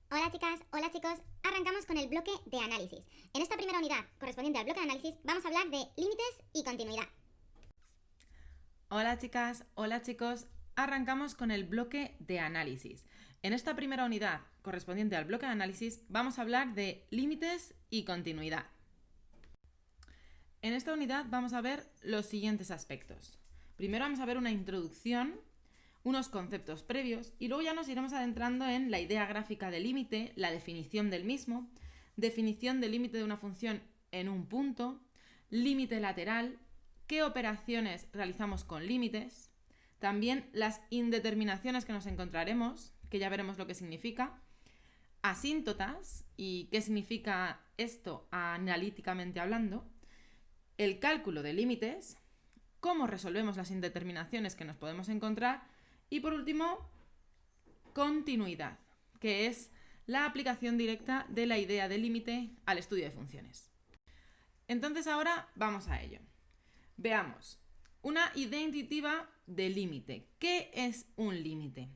Hola chicas, hola chicos, arrancamos con el bloque de análisis. En esta primera unidad, correspondiente al bloque de análisis, vamos a hablar de límites y continuidad. Hola chicas, hola chicos, arrancamos con el bloque de análisis. En esta primera unidad, correspondiente al bloque de análisis, vamos a hablar de límites y continuidad. En esta unidad vamos a ver los siguientes aspectos. Primero vamos a ver una introducción, unos conceptos previos y luego ya nos iremos adentrando en la idea gráfica del límite, la definición del mismo, definición del límite de una función en un punto, límite lateral, qué operaciones realizamos con límites, también las indeterminaciones que nos encontraremos, que ya veremos lo que significa, asíntotas y qué significa esto analíticamente hablando, el cálculo de límites, cómo resolvemos las indeterminaciones que nos podemos encontrar y por último, continuidad, que es la aplicación directa de la idea de límite al estudio de funciones. Entonces ahora vamos a ello. Veamos, una idea intuitiva de límite. ¿Qué es un límite?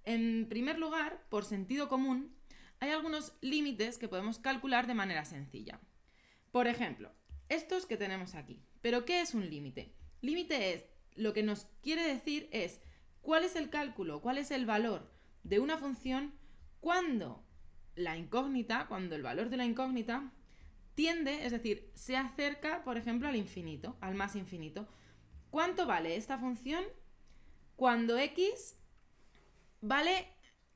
En primer lugar, por sentido común, hay algunos límites que podemos calcular de manera sencilla. Por ejemplo, estos que tenemos aquí. ¿Pero qué es un límite? Límite es, lo que nos quiere decir es cuál es el cálculo, cuál es el valor de una función cuando el valor de la incógnita tiende, es decir, se acerca, por ejemplo, al infinito, al más infinito. ¿Cuánto vale esta función cuando x vale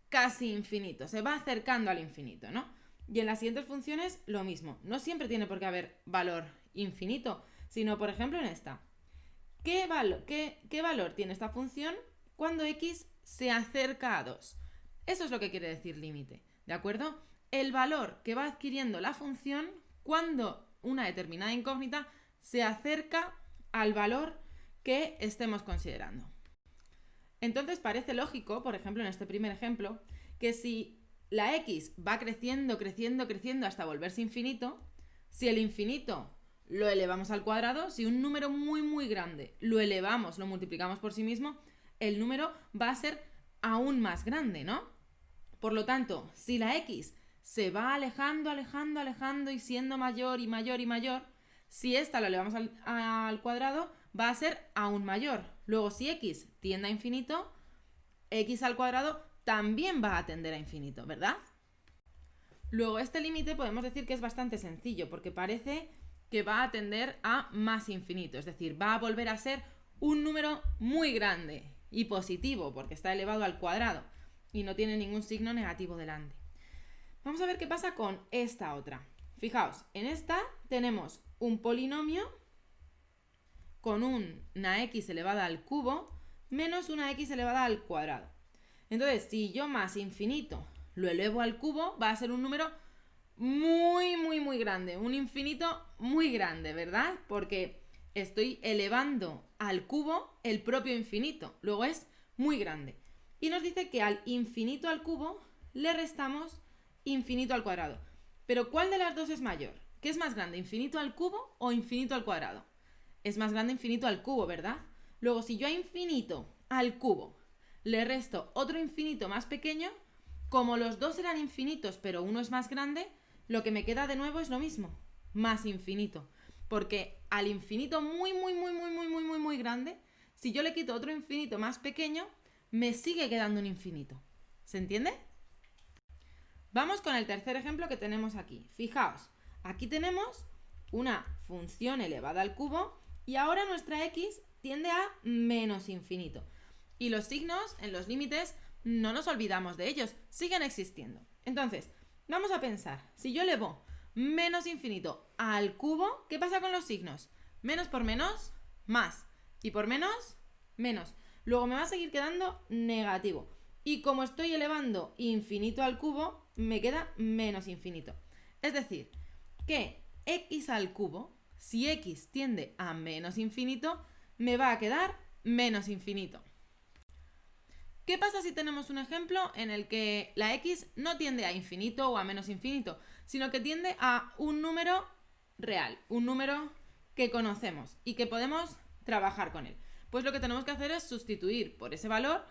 casi infinito? Se va acercando al infinito, ¿no? Y en las siguientes funciones lo mismo. No siempre tiene por qué haber valor infinito, sino, por ejemplo, en esta. ¿Qué valor tiene esta función cuando x se acerca a 2? Eso es lo que quiere decir límite, ¿de acuerdo? El valor que va adquiriendo la función cuando una determinada incógnita se acerca al valor que estemos considerando. Entonces parece lógico, por ejemplo, en este primer ejemplo, que si la x va creciendo, creciendo, creciendo hasta volverse infinito, si el infinito lo elevamos al cuadrado, si un número muy muy grande lo elevamos, lo multiplicamos por sí mismo, el número va a ser aún más grande, ¿no? Por lo tanto, si la x se va alejando, alejando, alejando y siendo mayor y mayor y mayor, si esta la elevamos al cuadrado, va a ser aún mayor. Luego, si x tiende a infinito, x al cuadrado también va a tender a infinito, ¿verdad? Luego, este límite podemos decir que es bastante sencillo, porque parece que va a tender a más infinito, es decir, va a volver a ser un número muy grande y positivo, porque está elevado al cuadrado y no tiene ningún signo negativo delante. Vamos a ver qué pasa con esta otra. Fijaos, en esta tenemos un polinomio con una x elevada al cubo menos una x elevada al cuadrado. Entonces, si yo más infinito lo elevo al cubo, va a ser un número muy, muy, muy grande. Un infinito muy grande, ¿verdad? Porque estoy elevando al cubo el propio infinito. Luego es muy grande. Y nos dice que al infinito al cubo le restamos infinito al cuadrado. Pero ¿cuál de las dos es mayor? ¿Qué es más grande, infinito al cubo o infinito al cuadrado? Es más grande infinito al cubo, ¿verdad? Luego, si yo a infinito al cubo le resto otro infinito más pequeño, como los dos eran infinitos pero uno es más grande, lo que me queda de nuevo es lo mismo, más infinito. Porque al infinito muy, muy, muy, muy, muy, muy, muy, muy grande, si yo le quito otro infinito más pequeño, me sigue quedando un infinito. ¿Se entiende? Vamos con el tercer ejemplo que tenemos aquí. Fijaos, aquí tenemos una función elevada al cubo y ahora nuestra x tiende a menos infinito. Y los signos en los límites no nos olvidamos de ellos, siguen existiendo. Entonces, vamos a pensar, si yo elevo menos infinito al cubo, ¿qué pasa con los signos? Menos por menos, más. Y por menos, menos. Luego me va a seguir quedando negativo. Y como estoy elevando infinito al cubo, me queda menos infinito. Es decir, que x al cubo, si x tiende a menos infinito, me va a quedar menos infinito. ¿Qué pasa si tenemos un ejemplo en el que la x no tiende a infinito o a menos infinito, sino que tiende a un número real, un número que conocemos y que podemos trabajar con él? Pues lo que tenemos que hacer es sustituir por ese valor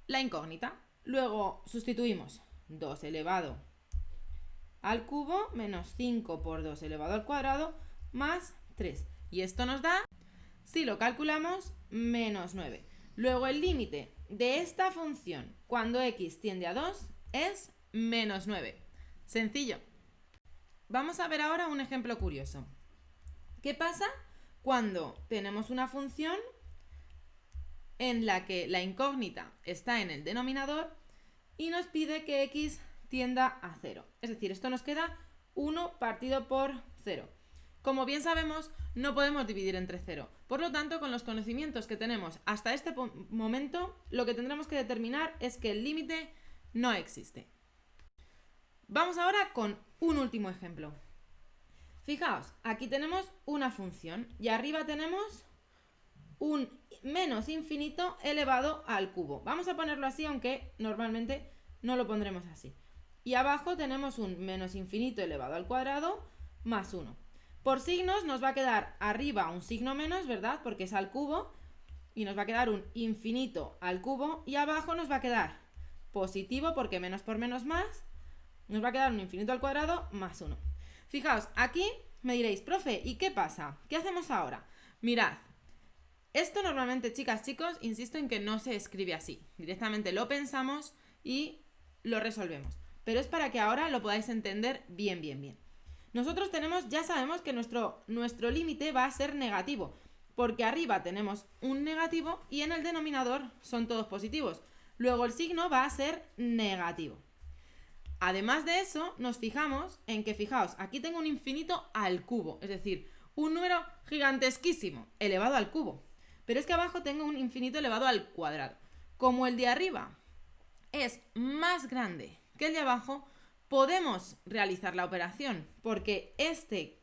la incógnita. Luego sustituimos 2 elevado al cubo menos 5 por 2 elevado al cuadrado más 3. Y esto nos da, si lo calculamos, menos 9. Luego el límite de esta función cuando x tiende a 2 es menos 9. Sencillo. Vamos a ver ahora un ejemplo curioso. ¿Qué pasa cuando tenemos una función en la que la incógnita está en el denominador y nos pide que x tienda a 0? Es decir, esto nos queda 1 partido por 0. Como bien sabemos, no podemos dividir entre 0. Por lo tanto, con los conocimientos que tenemos hasta este momento, lo que tendremos que determinar es que el límite no existe. Vamos ahora con un último ejemplo. Fijaos, aquí tenemos una función y arriba tenemos un menos infinito elevado al cubo. Vamos a ponerlo así, aunque normalmente no lo pondremos así. Y abajo tenemos un menos infinito elevado al cuadrado más 1. Por signos nos va a quedar arriba un signo menos, ¿verdad? Porque es al cubo. Y nos va a quedar un infinito al cubo. Y abajo nos va a quedar positivo, porque menos por menos más. Nos va a quedar un infinito al cuadrado más 1. Fijaos, aquí me diréis, profe, ¿y qué pasa? ¿Qué hacemos ahora? Mirad, esto normalmente, chicas, chicos, insisto en que no se escribe así. Directamente lo pensamos y lo resolvemos. Pero es para que ahora lo podáis entender bien, bien, bien. Nosotros ya sabemos que nuestro límite va a ser negativo, porque arriba tenemos un negativo y en el denominador son todos positivos. Luego el signo va a ser negativo. Además de eso, nos fijamos en que, fijaos, aquí tengo un infinito al cubo, es decir, un número gigantesquísimo elevado al cubo. Pero es que abajo tengo un infinito elevado al cuadrado. Como el de arriba es más grande que el de abajo, podemos realizar la operación, porque este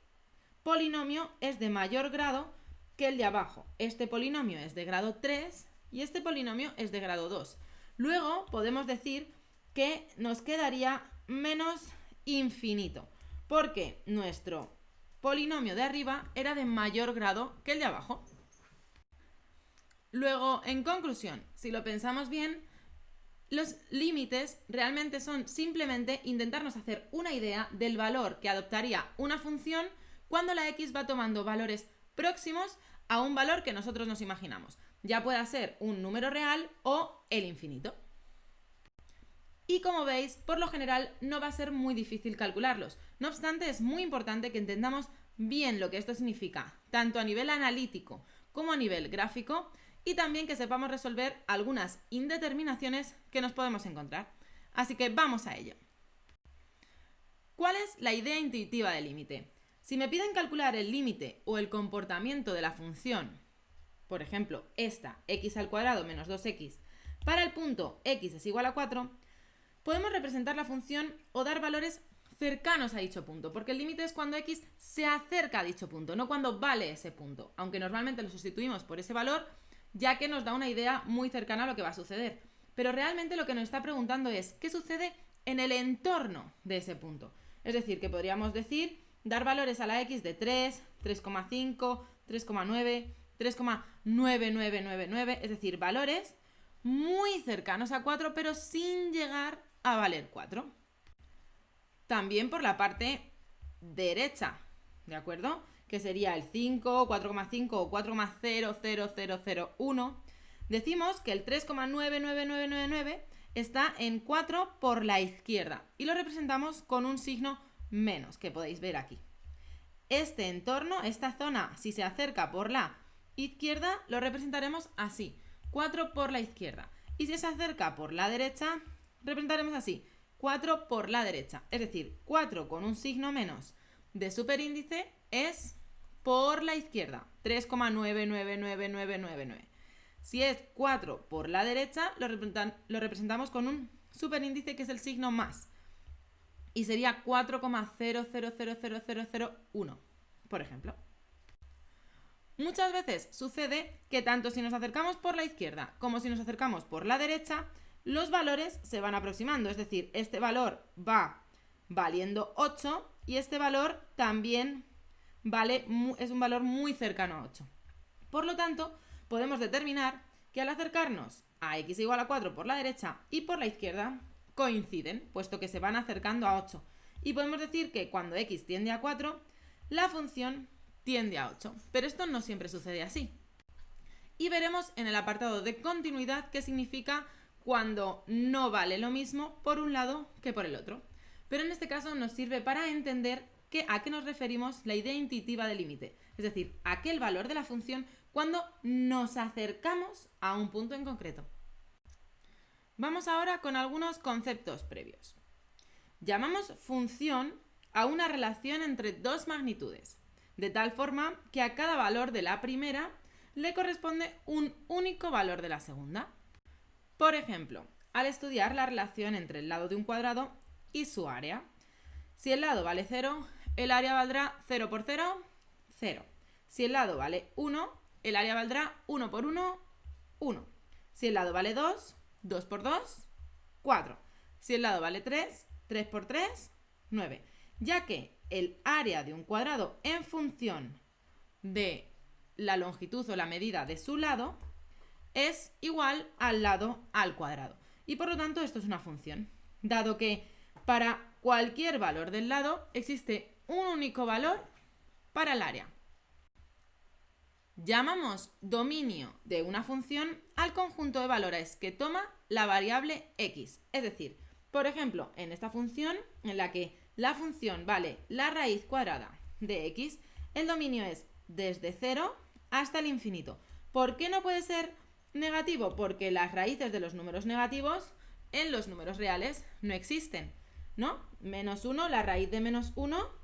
polinomio es de mayor grado que el de abajo. Este polinomio es de grado 3 y este polinomio es de grado 2. Luego podemos decir que nos quedaría menos infinito, porque nuestro polinomio de arriba era de mayor grado que el de abajo. Luego, en conclusión, si lo pensamos bien, los límites realmente son simplemente intentarnos hacer una idea del valor que adoptaría una función cuando la x va tomando valores próximos a un valor que nosotros nos imaginamos, ya pueda ser un número real o el infinito. Y como veis, por lo general no va a ser muy difícil calcularlos. No obstante, es muy importante que entendamos bien lo que esto significa, tanto a nivel analítico como a nivel gráfico, y también que sepamos resolver algunas indeterminaciones que nos podemos encontrar. Así que vamos a ello. ¿Cuál es la idea intuitiva del límite? Si me piden calcular el límite o el comportamiento de la función, por ejemplo, esta, x al cuadrado menos 2x, para el punto x es igual a 4, podemos representar la función o dar valores cercanos a dicho punto, porque el límite es cuando x se acerca a dicho punto, no cuando vale ese punto, aunque normalmente lo sustituimos por ese valor, ya que nos da una idea muy cercana a lo que va a suceder. Pero realmente lo que nos está preguntando es ¿qué sucede en el entorno de ese punto? Es decir, que podríamos dar valores a la x de 3, 3,5, 3,9, 3,9999, es decir, valores muy cercanos a 4, pero sin llegar a valer 4. También por la parte derecha, ¿de acuerdo? Que sería el 5, 4,5 o 4,00001, decimos que el 3,99999 está en 4 por la izquierda y lo representamos con un signo menos, que podéis ver aquí. Este entorno, esta zona, si se acerca por la izquierda, lo representaremos así, 4 por la izquierda. Y si se acerca por la derecha, representaremos así, 4 por la derecha. Es decir, 4 con un signo menos de superíndice es por la izquierda, 3,999999. Si es 4 por la derecha, lo representamos con un superíndice que es el signo más. Y sería 4,000001, por ejemplo. Muchas veces sucede que tanto si nos acercamos por la izquierda como si nos acercamos por la derecha, los valores se van aproximando. Es decir, este valor va valiendo 8 y este valor también es un valor muy cercano a 8. Por lo tanto, podemos determinar que al acercarnos a x igual a 4 por la derecha y por la izquierda, coinciden, puesto que se van acercando a 8. Y podemos decir que cuando x tiende a 4, la función tiende a 8. Pero esto no siempre sucede así. Y veremos en el apartado de continuidad qué significa cuando no vale lo mismo por un lado que por el otro. Pero en este caso nos sirve para entender a qué nos referimos la idea intuitiva del límite, es decir, aquel valor de la función cuando nos acercamos a un punto en concreto. Vamos ahora con algunos conceptos previos. Llamamos función a una relación entre dos magnitudes, de tal forma que a cada valor de la primera le corresponde un único valor de la segunda. Por ejemplo, al estudiar la relación entre el lado de un cuadrado y su área, si el lado vale 0, el área valdrá 0 por 0, 0. Si el lado vale 1, el área valdrá 1 por 1, 1. Si el lado vale 2, 2 por 2, 4. Si el lado vale 3, 3 por 3, 9. Ya que el área de un cuadrado en función de la longitud o la medida de su lado es igual al lado al cuadrado. Y por lo tanto esto es una función, dado que para cualquier valor del lado existe un único valor para el área. Llamamos dominio de una función al conjunto de valores que toma la variable x. Es decir, por ejemplo, en esta función en la que la función vale la raíz cuadrada de x, el dominio es desde 0 hasta el infinito. ¿Por qué no puede ser negativo? Porque las raíces de los números negativos en los números reales no existen, ¿no? Menos 1, la raíz de menos 1,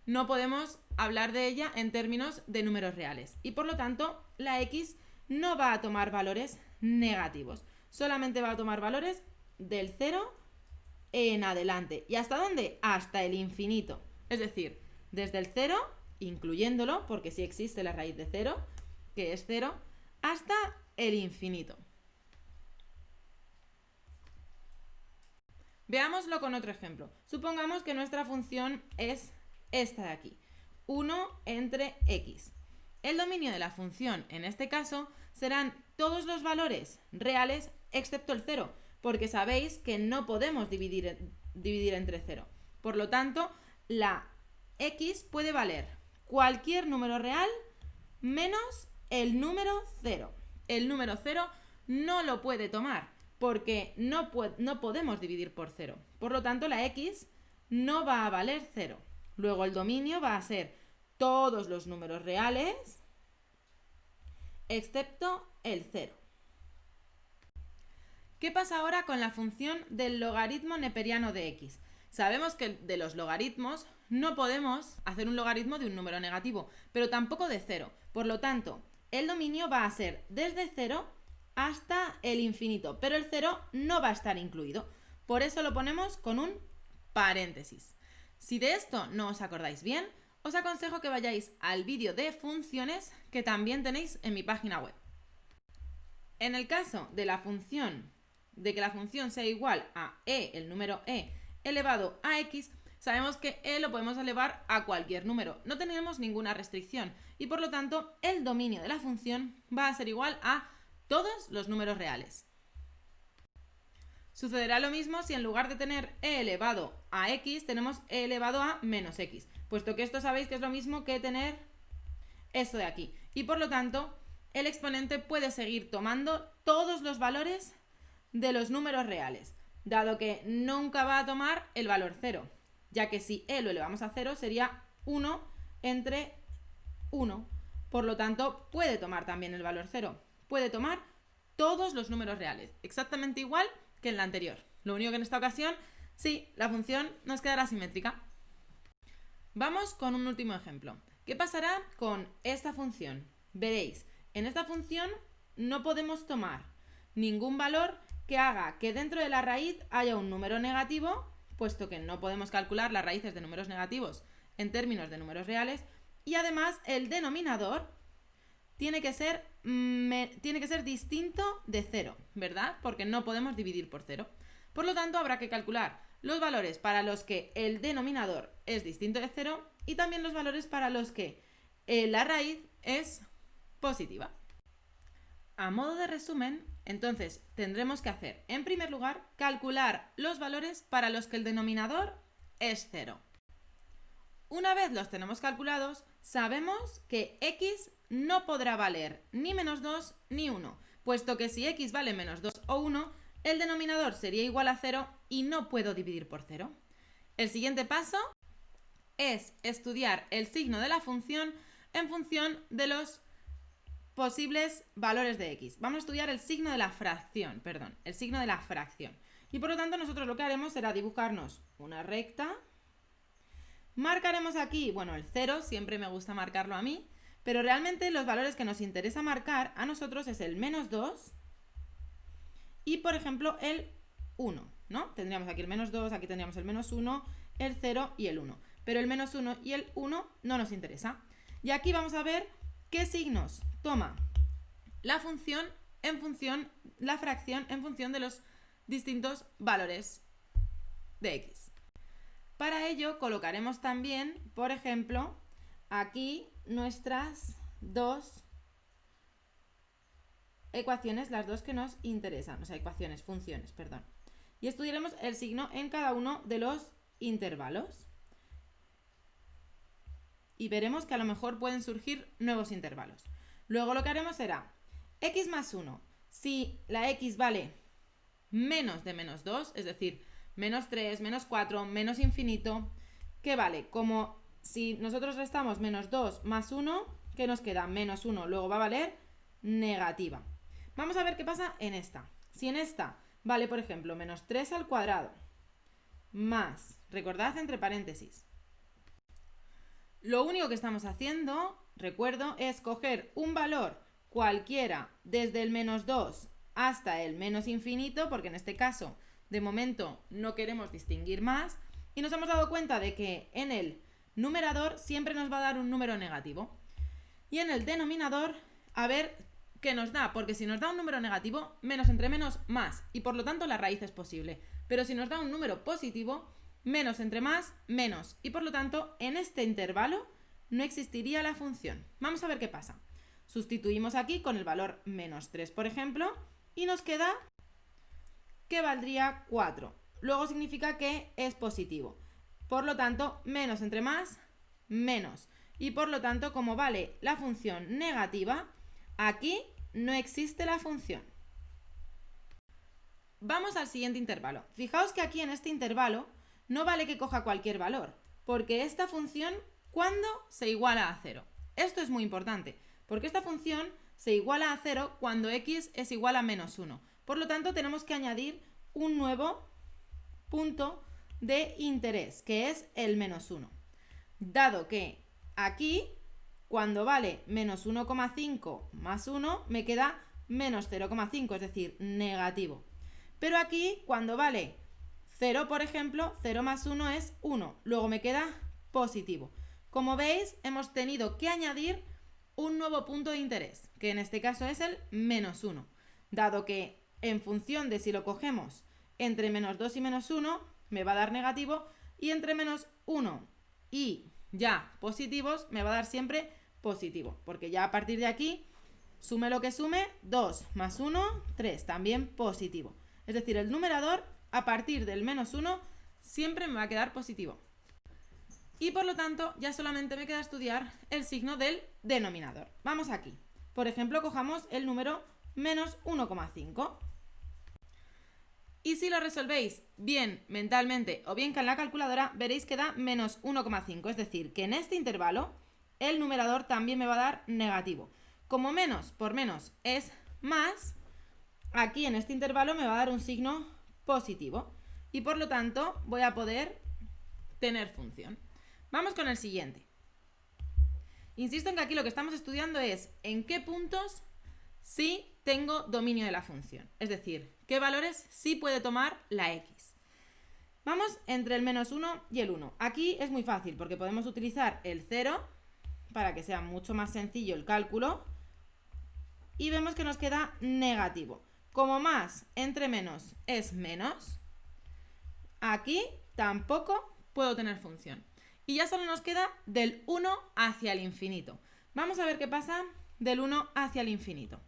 no podemos hablar de ella en términos de números reales. Y por lo tanto, la x no va a tomar valores negativos. Solamente va a tomar valores del 0 en adelante. ¿Y hasta dónde? Hasta el infinito. Es decir, desde el 0, incluyéndolo, porque sí existe la raíz de 0, que es 0, hasta el infinito. Veámoslo con otro ejemplo. Supongamos que nuestra función es esta de aquí, 1 entre x. El dominio de la función, en este caso, serán todos los valores reales excepto el 0, porque sabéis que no podemos dividir entre 0. Por lo tanto, la x puede valer cualquier número real menos el número 0. El número 0 no lo puede tomar, porque no podemos dividir por 0. Por lo tanto, la x no va a valer 0. Luego el dominio va a ser todos los números reales excepto el 0. ¿Qué pasa ahora con la función del logaritmo neperiano de x? Sabemos que de los logaritmos no podemos hacer un logaritmo de un número negativo, pero tampoco de 0. Por lo tanto, el dominio va a ser desde 0 hasta el infinito, pero el 0 no va a estar incluido. Por eso lo ponemos con un paréntesis. Si de esto no os acordáis bien, os aconsejo que vayáis al vídeo de funciones que también tenéis en mi página web. En el caso de que la función sea igual a el número elevado a x, sabemos que lo podemos elevar a cualquier número. No tenemos ninguna restricción y por lo tanto el dominio de la función va a ser igual a todos los números reales. Sucederá lo mismo si en lugar de tener e elevado a x tenemos e elevado a menos x, puesto que esto sabéis que es lo mismo que tener esto de aquí. Y por lo tanto, el exponente puede seguir tomando todos los valores de los números reales, dado que nunca va a tomar el valor 0, ya que si lo elevamos a 0 sería 1 entre 1. Por lo tanto, puede tomar también el valor 0. Puede tomar todos los números reales, exactamente igual que en la anterior. Lo único que en esta ocasión, sí, la función nos quedará simétrica. Vamos con un último ejemplo. ¿Qué pasará con esta función? Veréis, en esta función no podemos tomar ningún valor que haga que dentro de la raíz haya un número negativo, puesto que no podemos calcular las raíces de números negativos en términos de números reales, y además el denominador tiene que ser distinto de 0, ¿verdad? Porque no podemos dividir por 0. Por lo tanto, habrá que calcular los valores para los que el denominador es distinto de 0 y también los valores para los que la raíz es positiva. a modo de resumen, entonces tendremos que hacer, en primer lugar, calcular los valores para los que el denominador es 0. Una vez los tenemos calculados, sabemos que x no podrá valer ni menos 2 ni 1, puesto que si x vale menos 2 o 1, el denominador sería igual a 0 y no puedo dividir por 0. El siguiente paso es estudiar el signo de la función en función de los posibles valores de x. Vamos a estudiar el signo de la fracción, Y por lo tanto nosotros lo que haremos será dibujarnos una recta. Marcaremos aquí, bueno, el 0, siempre me gusta marcarlo a mí, pero realmente los valores que nos interesa marcar a nosotros es el menos 2 y, por ejemplo, el 1, ¿no? Tendríamos aquí el menos 2, aquí tendríamos el menos 1, el 0 y el 1. Pero el menos 1 y el 1 no nos interesa. Y aquí vamos a ver qué signos toma la fracción en función de los distintos valores de x. Para ello colocaremos también, por ejemplo, aquí nuestras dos ecuaciones, las dos que nos interesan, o sea, funciones, perdón. Y estudiaremos el signo en cada uno de los intervalos. Y veremos que a lo mejor pueden surgir nuevos intervalos. Luego lo que haremos será x más 1. Si la x vale menos de menos 2, es decir, menos 3, menos 4, menos infinito, ¿qué vale? Como si nosotros restamos menos 2 más 1, ¿qué nos queda? Menos 1, luego va a valer negativa. Vamos a ver qué pasa en esta. Si en esta vale, por ejemplo, menos 3 al cuadrado más, recordad entre paréntesis, lo único que estamos haciendo, recuerdo, es coger un valor cualquiera desde el menos 2 hasta el menos infinito, porque en este caso, de momento, no queremos distinguir más, y nos hemos dado cuenta de que en el numerador siempre nos va a dar un número negativo. Y en el denominador, a ver qué nos da, porque si nos da un número negativo, menos entre menos, más, y por lo tanto la raíz es posible. Pero si nos da un número positivo, menos entre más, menos, y por lo tanto, en este intervalo no existiría la función. Vamos a ver qué pasa. Sustituimos aquí con el valor menos 3, por ejemplo, y nos queda que valdría 4. Luego significa que es positivo. Por lo tanto, menos entre más, menos. Y por lo tanto, como vale la función negativa, aquí no existe la función. Vamos al siguiente intervalo. Fijaos que aquí en este intervalo no vale que coja cualquier valor, porque esta función, ¿cuándo se iguala a 0? Esto es muy importante, porque esta función se iguala a 0 cuando x es igual a menos 1. Por lo tanto, tenemos que añadir un nuevo punto de interés, que es el menos 1. Dado que aquí, cuando vale menos 1,5 más 1, me queda menos 0,5, es decir, negativo. Pero aquí, cuando vale 0, por ejemplo, 0 más 1 es 1. Luego me queda positivo. Como veis, hemos tenido que añadir un nuevo punto de interés, que en este caso es el menos 1. Dado que en función de si lo cogemos entre menos 2 y menos 1, me va a dar negativo, y entre menos 1 y ya positivos, me va a dar siempre positivo, porque ya a partir de aquí, sume lo que sume, 2 más 1, 3, también positivo. Es decir, el numerador, a partir del menos 1, siempre me va a quedar positivo. Y por lo tanto, ya solamente me queda estudiar el signo del denominador. Vamos aquí. Por ejemplo, cojamos el número menos 1,5. Y si lo resolvéis bien mentalmente o bien con la calculadora, veréis que da menos 1,5. Es decir, que en este intervalo el numerador también me va a dar negativo. Como menos por menos es más, aquí en este intervalo me va a dar un signo positivo. Y por lo tanto voy a poder tener función. Vamos con el siguiente. Insisto en que aquí lo que estamos estudiando es en qué puntos sí tengo dominio de la función. Es decir, qué valores sí puede tomar la x. Vamos entre el menos 1 y el 1. Aquí es muy fácil porque podemos utilizar el 0 para que sea mucho más sencillo el cálculo. Y vemos que nos queda negativo. Como más entre menos es menos, aquí tampoco puedo tener función. Y ya solo nos queda del 1 hacia el infinito. Vamos a ver qué pasa del 1 hacia el infinito.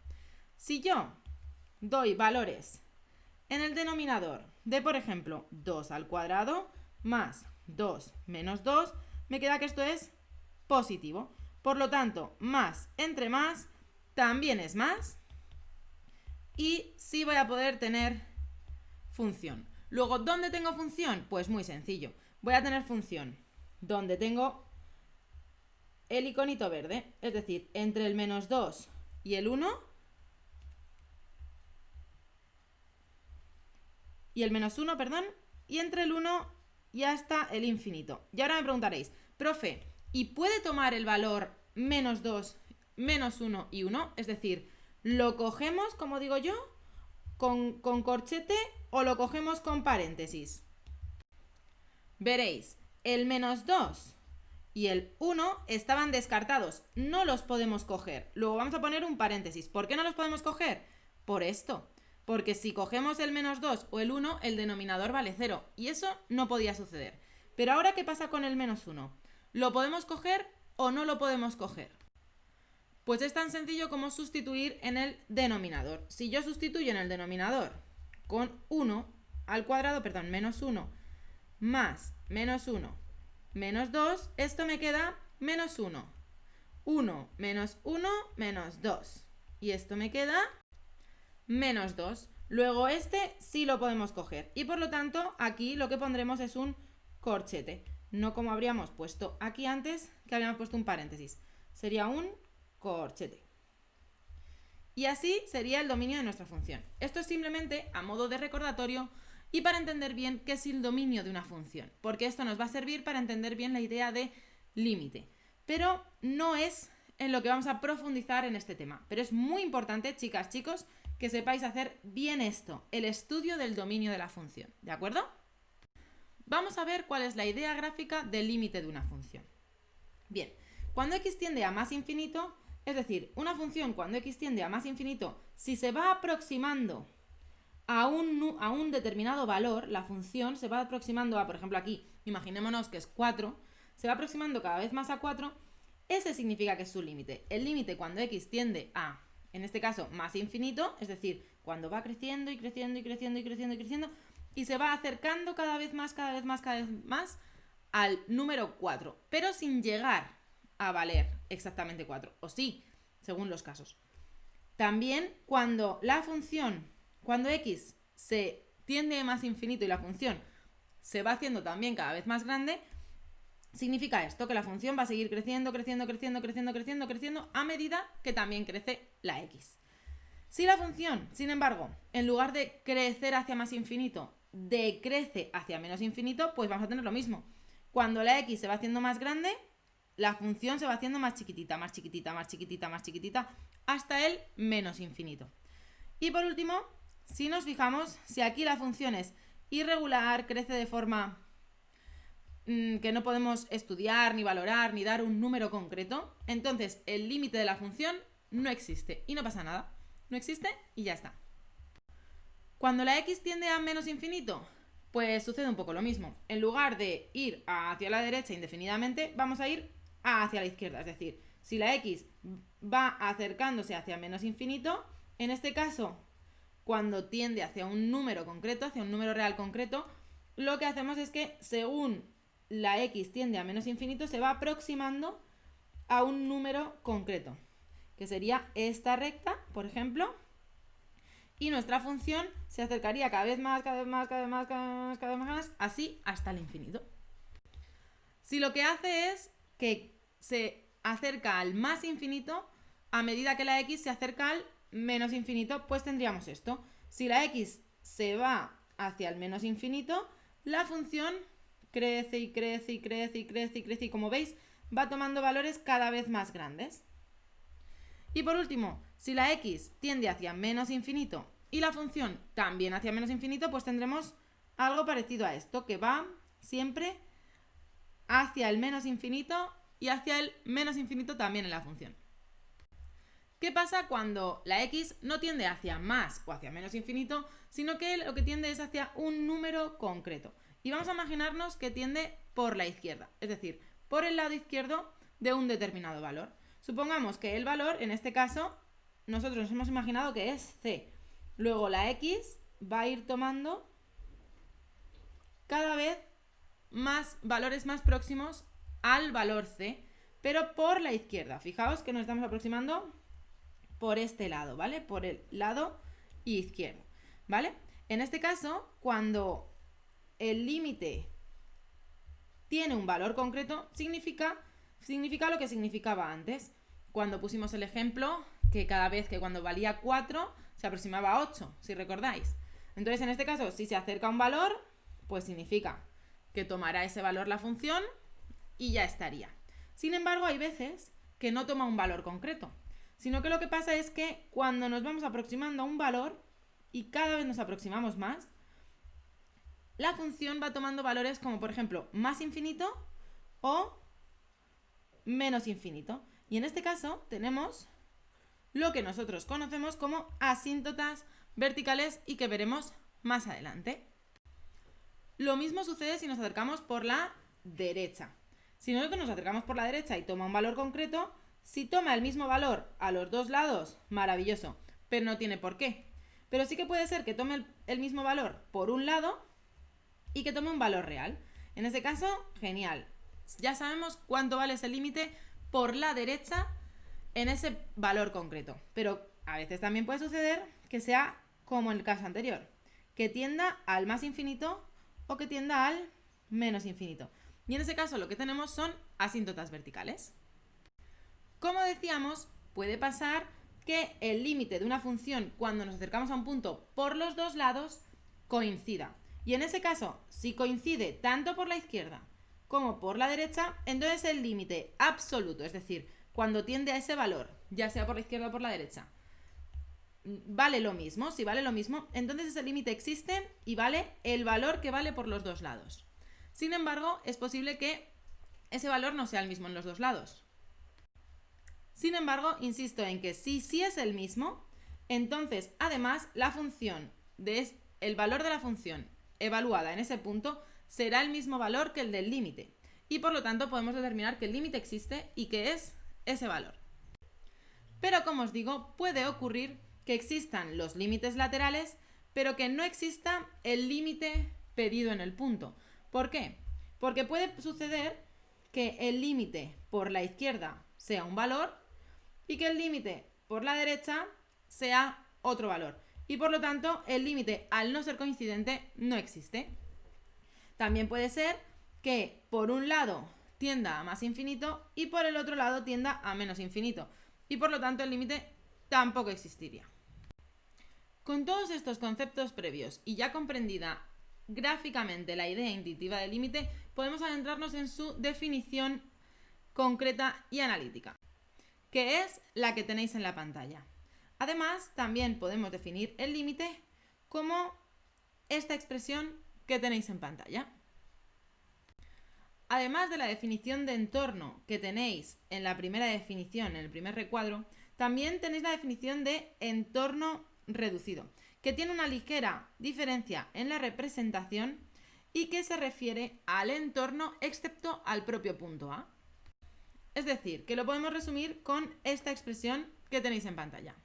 Si yo doy valores en el denominador de, por ejemplo, 2 al cuadrado más 2 menos 2, me queda que esto es positivo. Por lo tanto, más entre más también es más y sí voy a poder tener función. Luego, ¿dónde tengo función? Pues muy sencillo. Voy a tener función donde tengo el iconito verde, es decir, entre el menos 2 y el 1 y el menos 1, perdón, y entre el 1 y hasta el infinito. Y ahora me preguntaréis, profe, ¿y puede tomar el valor menos 2, menos 1 y 1? Es decir, ¿lo cogemos, como digo yo, con corchete o lo cogemos con paréntesis? Veréis, el menos 2 y el 1 estaban descartados, no los podemos coger. Luego vamos a poner un paréntesis. ¿Por qué no los podemos coger? Por esto. Porque si cogemos el menos 2 o el 1, el denominador vale 0. Y eso no podía suceder. Pero ahora, ¿qué pasa con el menos 1? ¿Lo podemos coger o no lo podemos coger? Pues es tan sencillo como sustituir en el denominador. Si yo sustituyo en el denominador con 1 al cuadrado, perdón, menos 1 más menos 1 menos 2, esto me queda menos 1. 1 menos 1 menos 2. Y esto me queda menos 2. Luego este sí lo podemos coger. Y por lo tanto, aquí lo que pondremos es un corchete. No como habríamos puesto aquí antes, que habíamos puesto un paréntesis. Sería un corchete. Y así sería el dominio de nuestra función. Esto es simplemente a modo de recordatorio y para entender bien qué es el dominio de una función, porque esto nos va a servir para entender bien la idea de límite. Pero no es en lo que vamos a profundizar en este tema. Pero es muy importante, chicas, chicos, que sepáis hacer bien esto, el estudio del dominio de la función. ¿De acuerdo? Vamos a ver cuál es la idea gráfica del límite de una función. Bien, cuando x tiende a más infinito, es decir, una función cuando x tiende a más infinito, si se va aproximando a un determinado valor, la función se va aproximando a, por ejemplo aquí, imaginémonos que es 4, se va aproximando cada vez más a 4, ese significa que es su límite. El límite cuando x tiende a, en este caso, más infinito, es decir, cuando va creciendo y creciendo y creciendo y creciendo y creciendo, y se va acercando cada vez más, cada vez más, cada vez más al número 4, pero sin llegar a valer exactamente 4, o sí, según los casos. También cuando la función, cuando x se tiende a más infinito y la función se va haciendo también cada vez más grande, significa esto, que la función va a seguir creciendo, creciendo, creciendo, creciendo, creciendo, creciendo a medida que también crece la x. Si la función, sin embargo, en lugar de crecer hacia más infinito, decrece hacia menos infinito, pues vamos a tener lo mismo. Cuando la x se va haciendo más grande, la función se va haciendo más chiquitita, más chiquitita, más chiquitita, más chiquitita, hasta el menos infinito. Y por último, si nos fijamos, si aquí la función es irregular, crece de forma que no podemos estudiar, ni valorar, ni dar un número concreto, entonces el límite de la función no existe y no pasa nada. No existe y ya está. Cuando la x tiende a menos infinito, pues sucede un poco lo mismo. En lugar de ir hacia la derecha indefinidamente, vamos a ir hacia la izquierda. Es decir, si la x va acercándose hacia menos infinito, en este caso, cuando tiende hacia un número concreto, hacia un número real concreto, lo que hacemos es que según la x tiende a menos infinito, se va aproximando a un número concreto, que sería esta recta, por ejemplo, y nuestra función se acercaría cada vez más, cada vez más, cada vez más, cada vez más, cada vez más, así hasta el infinito. Si lo que hace es que se acerca al más infinito, a medida que la x se acerca al menos infinito, pues tendríamos esto. Si la x se va hacia el menos infinito, la función crece y crece y crece y crece y crece y, como veis, va tomando valores cada vez más grandes. Y por último, si la x tiende hacia menos infinito y la función también hacia menos infinito, pues tendremos algo parecido a esto, que va siempre hacia el menos infinito y hacia el menos infinito también en la función. ¿Qué pasa cuando la x no tiende hacia más o hacia menos infinito, sino que lo que tiende es hacia un número concreto? Y vamos a imaginarnos que tiende por la izquierda, es decir, por el lado izquierdo de un determinado valor. Supongamos que el valor, en este caso, nosotros nos hemos imaginado que es c. Luego la x va a ir tomando cada vez más valores más próximos al valor c, pero por la izquierda. Fijaos que nos estamos aproximando por este lado, ¿vale? Por el lado izquierdo, ¿vale? En este caso, cuando el límite tiene un valor concreto, significa lo que significaba antes, cuando pusimos el ejemplo que cada vez que cuando valía 4 se aproximaba a 8, si recordáis. Entonces, en este caso, si se acerca a un valor, pues significa que tomará ese valor la función y ya estaría. Sin embargo, hay veces que no toma un valor concreto, sino que lo que pasa es que cuando nos vamos aproximando a un valor y cada vez nos aproximamos más, la función va tomando valores como, por ejemplo, más infinito o menos infinito. Y en este caso tenemos lo que nosotros conocemos como asíntotas verticales y que veremos más adelante. Lo mismo sucede si nos acercamos por la derecha. Si nosotros nos acercamos por la derecha y toma un valor concreto, si toma el mismo valor a los dos lados, maravilloso, pero no tiene por qué. Pero sí que puede ser que tome el mismo valor por un lado y que tome un valor real. En ese caso, genial. Ya sabemos cuánto vale ese límite por la derecha en ese valor concreto. Pero a veces también puede suceder que sea como en el caso anterior, que tienda al más infinito o que tienda al menos infinito. Y en ese caso lo que tenemos son asíntotas verticales. Como decíamos, puede pasar que el límite de una función cuando nos acercamos a un punto por los dos lados coincida. Y en ese caso, si coincide tanto por la izquierda como por la derecha, entonces el límite absoluto, es decir, cuando tiende a ese valor, ya sea por la izquierda o por la derecha, vale lo mismo. Si vale lo mismo, entonces ese límite existe y vale el valor que vale por los dos lados. Sin embargo, es posible que ese valor no sea el mismo en los dos lados. Sin embargo, insisto en que si sí es el mismo, entonces además la función el valor de la función evaluada en ese punto será el mismo valor que el del límite. Y por lo tanto podemos determinar que el límite existe y que es ese valor. Pero como os digo, puede ocurrir que existan los límites laterales, pero que no exista el límite pedido en el punto. ¿Por qué? Porque puede suceder que el límite por la izquierda sea un valor y que el límite por la derecha sea otro valor. Y por lo tanto, el límite, al no ser coincidente, no existe. También puede ser que por un lado tienda a más infinito y por el otro lado tienda a menos infinito. Y por lo tanto, el límite tampoco existiría. Con todos estos conceptos previos y ya comprendida gráficamente la idea intuitiva del límite, podemos adentrarnos en su definición concreta y analítica, que es la que tenéis en la pantalla. Además, también podemos definir el límite como esta expresión que tenéis en pantalla. Además de la definición de entorno que tenéis en la primera definición, en el primer recuadro, también tenéis la definición de entorno reducido, que tiene una ligera diferencia en la representación y que se refiere al entorno excepto al propio punto A. Es decir, que lo podemos resumir con esta expresión que tenéis en pantalla.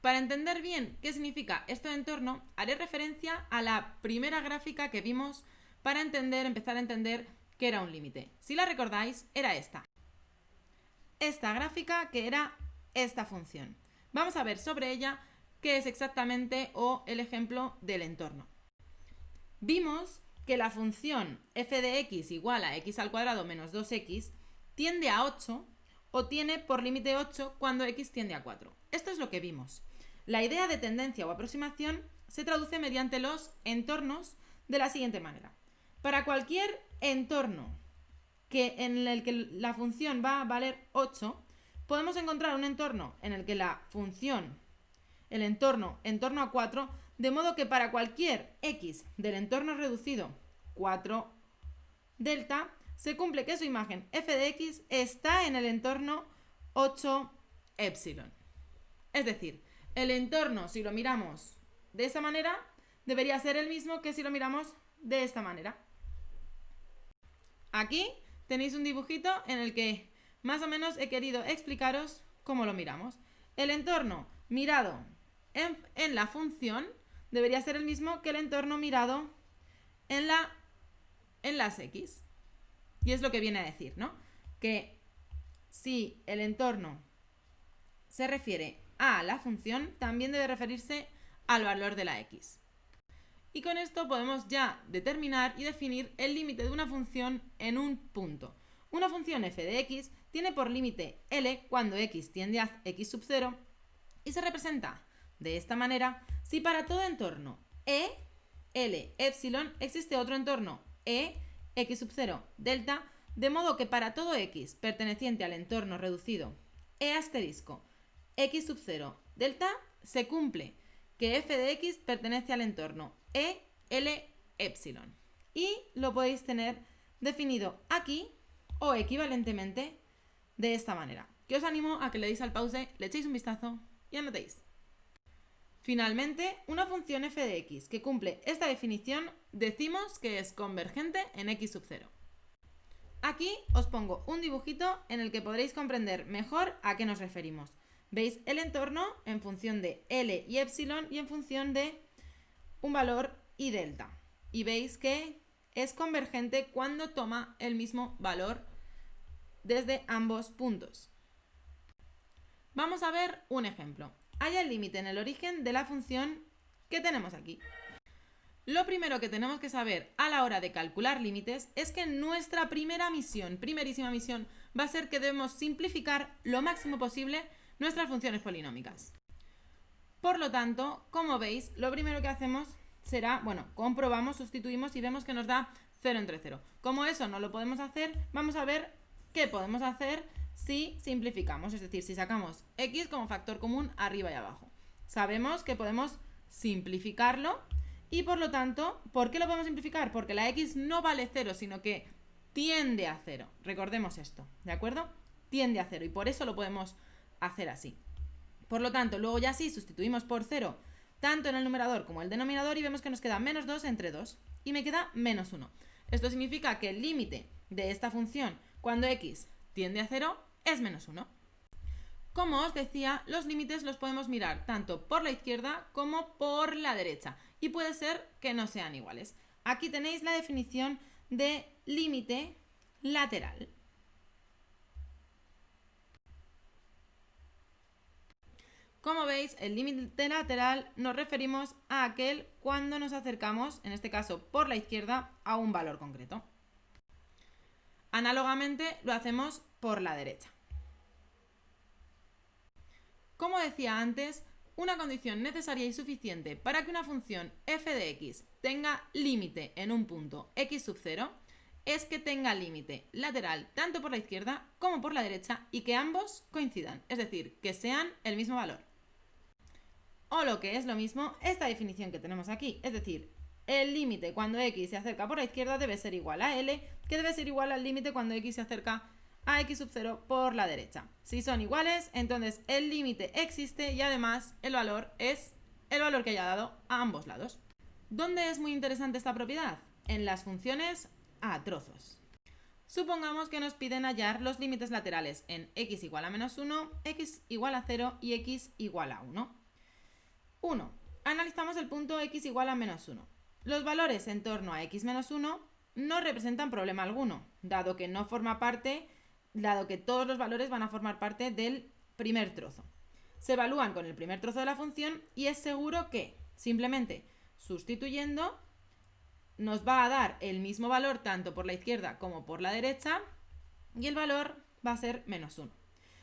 Para entender bien qué significa esto de entorno, haré referencia a la primera gráfica que vimos para empezar a entender qué era un límite. Si la recordáis, era esta. Esta gráfica que era esta función. Vamos a ver sobre ella qué es exactamente o el ejemplo del entorno. Vimos que la función f de x igual a x al cuadrado menos 2x tiende a 8 o tiene por límite 8 cuando x tiende a 4. Esto es lo que vimos. La idea de tendencia o aproximación se traduce mediante los entornos de la siguiente manera. Para cualquier entorno en el que la función va a valer 8, podemos encontrar un entorno en el que la función, el entorno, en torno a 4, de modo que para cualquier x del entorno reducido 4 delta, se cumple que su imagen f de x está en el entorno 8 epsilon. Es decir, el entorno, si lo miramos de esa manera, debería ser el mismo que si lo miramos de esta manera. Aquí tenéis un dibujito en el que más o menos he querido explicaros ¿cómo lo miramos? El entorno mirado en la función debería ser el mismo que el entorno mirado en las x. Y es lo que viene a decir, ¿no? Que si el entorno se refiere a la función, también debe referirse al valor de la x. Y con esto podemos ya determinar y definir el límite de una función en un punto. Una función f de x tiene por límite L cuando x tiende a x sub 0 y se representa de esta manera si para todo entorno E, L, epsilon existe otro entorno E, x sub 0, delta, de modo que para todo x perteneciente al entorno reducido E asterisco, x sub 0, delta, se cumple que f de x pertenece al entorno E, L, epsilon. Y lo podéis tener definido aquí o equivalentemente de esta manera. Que os animo a que le deis al pause, le echéis un vistazo y anotéis. Finalmente, una función f de x que cumple esta definición decimos que es convergente en x sub 0. Aquí os pongo un dibujito en el que podréis comprender mejor a qué nos referimos. Veis el entorno en función de L y epsilon y en función de un valor y delta. Y veis que es convergente cuando toma el mismo valor desde ambos puntos. Vamos a ver un ejemplo. Hay el límite en el origen de la función que tenemos aquí. Lo primero que tenemos que saber a la hora de calcular límites es que nuestra primerísima misión, va a ser que debemos simplificar lo máximo posible nuestras funciones polinómicas. Por lo tanto, como veis, lo primero que hacemos será, comprobamos, sustituimos y vemos que nos da 0 entre 0. Como eso no lo podemos hacer, vamos a ver qué podemos hacer si simplificamos, es decir, si sacamos x como factor común arriba y abajo. Sabemos que podemos simplificarlo y por lo tanto, ¿por qué lo podemos simplificar? Porque la x no vale 0, sino que tiende a 0. Recordemos esto, ¿de acuerdo? Tiende a 0 y por eso lo podemos hacer así. Por lo tanto, luego ya sí sustituimos por 0 tanto en el numerador como en el denominador y vemos que nos queda menos 2 entre 2 y me queda menos 1. Esto significa que el límite de esta función cuando x tiende a 0 es menos 1. Como os decía, los límites los podemos mirar tanto por la izquierda como por la derecha y puede ser que no sean iguales. Aquí tenéis la definición de límite lateral. Como veis, el límite lateral nos referimos a aquel cuando nos acercamos, en este caso por la izquierda, a un valor concreto. Análogamente lo hacemos por la derecha. Como decía antes, una condición necesaria y suficiente para que una función f de x tenga límite en un punto x sub 0 es que tenga límite lateral tanto por la izquierda como por la derecha y que ambos coincidan, es decir, que sean el mismo valor. O lo que es lo mismo, esta definición que tenemos aquí, es decir, el límite cuando x se acerca por la izquierda debe ser igual a L, que debe ser igual al límite cuando x se acerca a x sub 0 por la derecha. Si son iguales, entonces el límite existe y además el valor es el valor que haya dado a ambos lados. ¿Dónde es muy interesante esta propiedad? En las funciones a trozos. Supongamos que nos piden hallar los límites laterales en x igual a menos 1, x igual a 0 y x igual a 1. 1. Analizamos el punto x igual a menos 1. Los valores en torno a x menos 1 no representan problema alguno, dado que todos los valores van a formar parte del primer trozo. Se evalúan con el primer trozo de la función y es seguro que, simplemente sustituyendo, nos va a dar el mismo valor tanto por la izquierda como por la derecha y el valor va a ser menos 1.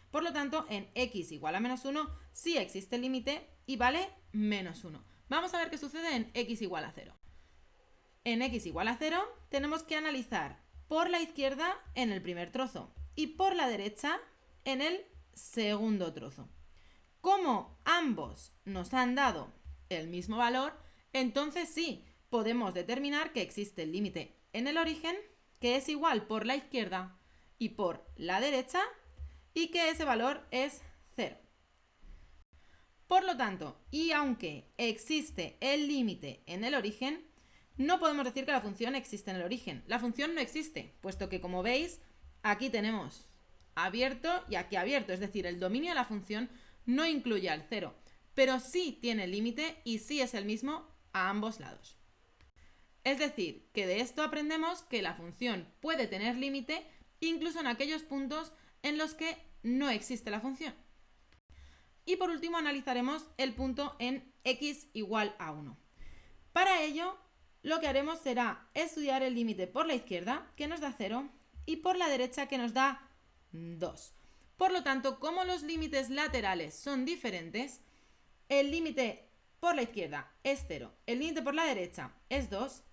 Por lo tanto, en x igual a menos 1 sí existe el límite y vale menos 1. Vamos a ver qué sucede en x igual a 0. En x igual a 0 tenemos que analizar por la izquierda en el primer trozo y por la derecha en el segundo trozo. Como ambos nos han dado el mismo valor, entonces sí podemos determinar que existe el límite en el origen, que es igual por la izquierda y por la derecha, y que ese valor es 0. Por lo tanto, y aunque existe el límite en el origen, no podemos decir que la función existe en el origen. La función no existe, puesto que, como veis, aquí tenemos abierto y aquí abierto, es decir, el dominio de la función no incluye al 0, pero sí tiene límite y sí es el mismo a ambos lados. Es decir, que de esto aprendemos que la función puede tener límite incluso en aquellos puntos en los que no existe la función. Y por último analizaremos el punto en x igual a 1. Para ello, lo que haremos será estudiar el límite por la izquierda, que nos da 0, y por la derecha, que nos da 2. Por lo tanto, como los límites laterales son diferentes, el límite por la izquierda es 0, el límite por la derecha es 2,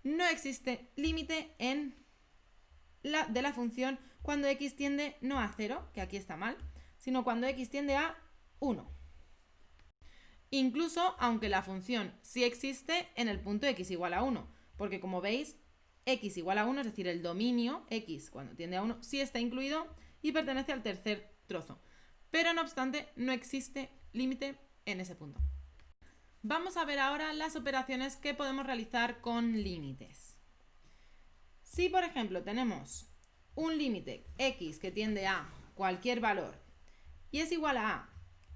no existe límite de la función cuando x tiende no a 0, que aquí está mal, sino cuando x tiende a 1. Incluso aunque la función sí existe en el punto x igual a 1, porque como veis, x igual a 1, es decir, el dominio x cuando tiende a 1, sí está incluido y pertenece al tercer trozo. Pero no obstante, no existe límite en ese punto. Vamos a ver ahora las operaciones que podemos realizar con límites. Si, por ejemplo, tenemos un límite x que tiende a cualquier valor y es igual a a,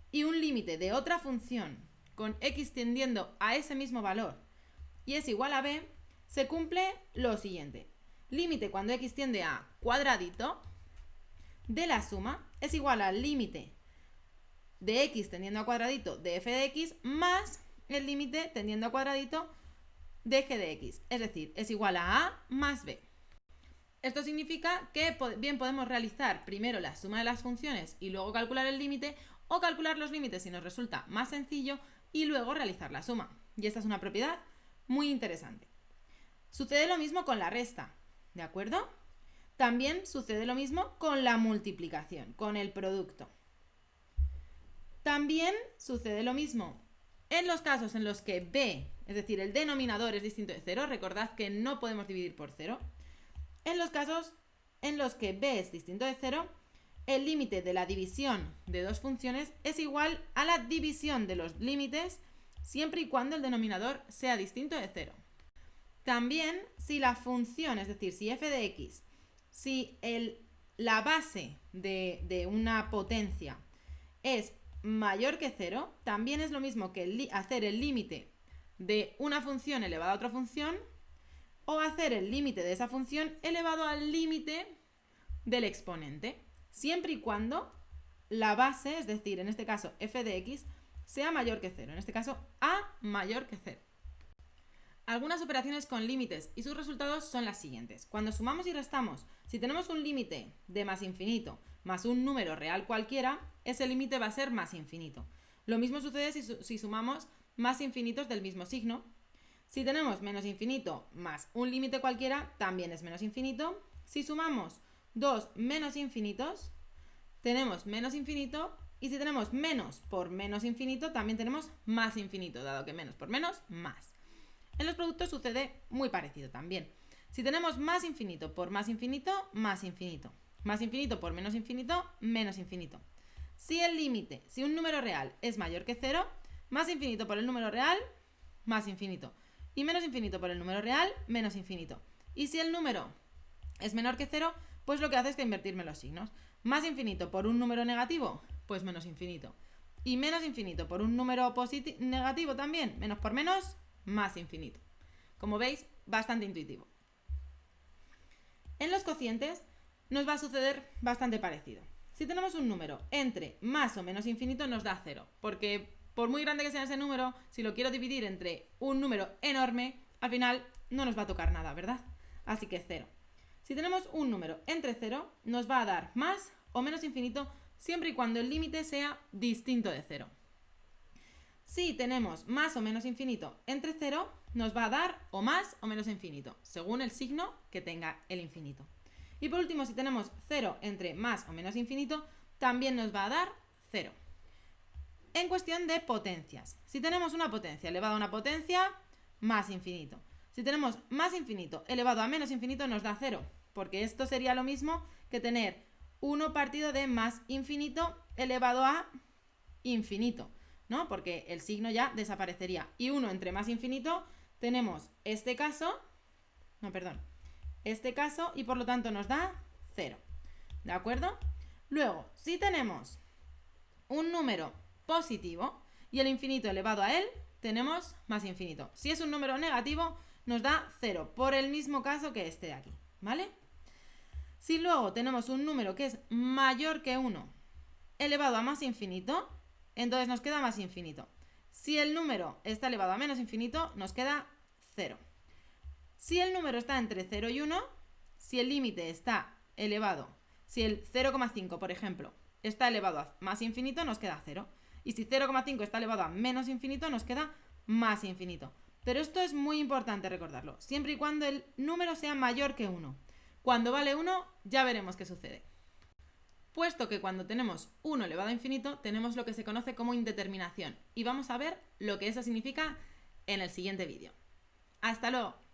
y un límite de otra función con x tendiendo a ese mismo valor y es igual a b, se cumple lo siguiente. Límite cuando x tiende a cuadradito de la suma es igual al límite de x tendiendo a cuadradito de f de x más el límite tendiendo a cuadradito de g de x. Es decir, es igual a más b. Esto significa que bien podemos realizar primero la suma de las funciones y luego calcular el límite, o calcular los límites si nos resulta más sencillo y luego realizar la suma. Y esta es una propiedad muy interesante. Sucede lo mismo con la resta, ¿de acuerdo? También sucede lo mismo con la multiplicación, con el producto. También sucede lo mismo en los casos en los que b, es decir, el denominador es distinto de 0, recordad que no podemos dividir por 0. En los casos en los que b es distinto de 0, el límite de la división de dos funciones es igual a la división de los límites siempre y cuando el denominador sea distinto de 0. También si la función, es decir, si f de x, si la base de una potencia es mayor que 0, también es lo mismo que hacer el límite de una función elevado a otra función o hacer el límite de esa función elevado al límite del exponente, siempre y cuando la base, es decir, en este caso f de x, sea mayor que 0, en este caso a mayor que 0. Algunas operaciones con límites y sus resultados son las siguientes. Cuando sumamos y restamos, si tenemos un límite de más infinito más un número real cualquiera, ese límite va a ser más infinito. Lo mismo sucede si sumamos más infinitos del mismo signo. Si tenemos menos infinito más un límite cualquiera, también es menos infinito. Si sumamos dos menos infinitos, tenemos menos infinito. Y si tenemos menos por menos infinito, también tenemos más infinito, dado que menos por menos, más. En los productos sucede muy parecido también. Si tenemos más infinito por más infinito, más infinito. Más infinito por menos infinito, menos infinito. Si un número real es mayor que 0, más infinito por el número real, más infinito. Y menos infinito por el número real, menos infinito. Y si el número es menor que 0, pues lo que hace es que invertirme los signos. Más infinito por un número negativo, pues menos infinito. Y menos infinito por un número negativo también, menos por menos, más infinito. Como veis, bastante intuitivo. En los cocientes nos va a suceder bastante parecido. Si tenemos un número entre más o menos infinito nos da 0, porque por muy grande que sea ese número, si lo quiero dividir entre un número enorme, al final no nos va a tocar nada, ¿verdad? Así que 0. Si tenemos un número entre 0, nos va a dar más o menos infinito siempre y cuando el límite sea distinto de 0. Si tenemos más o menos infinito entre 0, nos va a dar o más o menos infinito, según el signo que tenga el infinito. Y por último, si tenemos 0 entre más o menos infinito, también nos va a dar 0. En cuestión de potencias, si tenemos una potencia elevada a una potencia, más infinito. Si tenemos más infinito elevado a menos infinito, nos da 0, porque esto sería lo mismo que tener 1 partido de más infinito elevado a infinito, ¿no? Porque el signo ya desaparecería. Y 1 entre más infinito, tenemos este caso y por lo tanto nos da 0. ¿De acuerdo? Luego, si tenemos un número positivo y el infinito elevado a él, tenemos más infinito. Si es un número negativo, nos da 0, por el mismo caso que este de aquí, ¿vale? Si luego tenemos un número que es mayor que 1 elevado a más infinito, entonces nos queda más infinito. Si el número está elevado a menos infinito, nos queda 0. Si el número está entre 0 y 1, si el límite está elevado, si el 0,5, por ejemplo, está elevado a más infinito, nos queda 0. Y si 0,5 está elevado a menos infinito, nos queda más infinito. Pero esto es muy importante recordarlo, siempre y cuando el número sea mayor que 1. Cuando vale 1, ya veremos qué sucede. Puesto que cuando tenemos 1 elevado a infinito, tenemos lo que se conoce como indeterminación. Y vamos a ver lo que eso significa en el siguiente vídeo. ¡Hasta luego!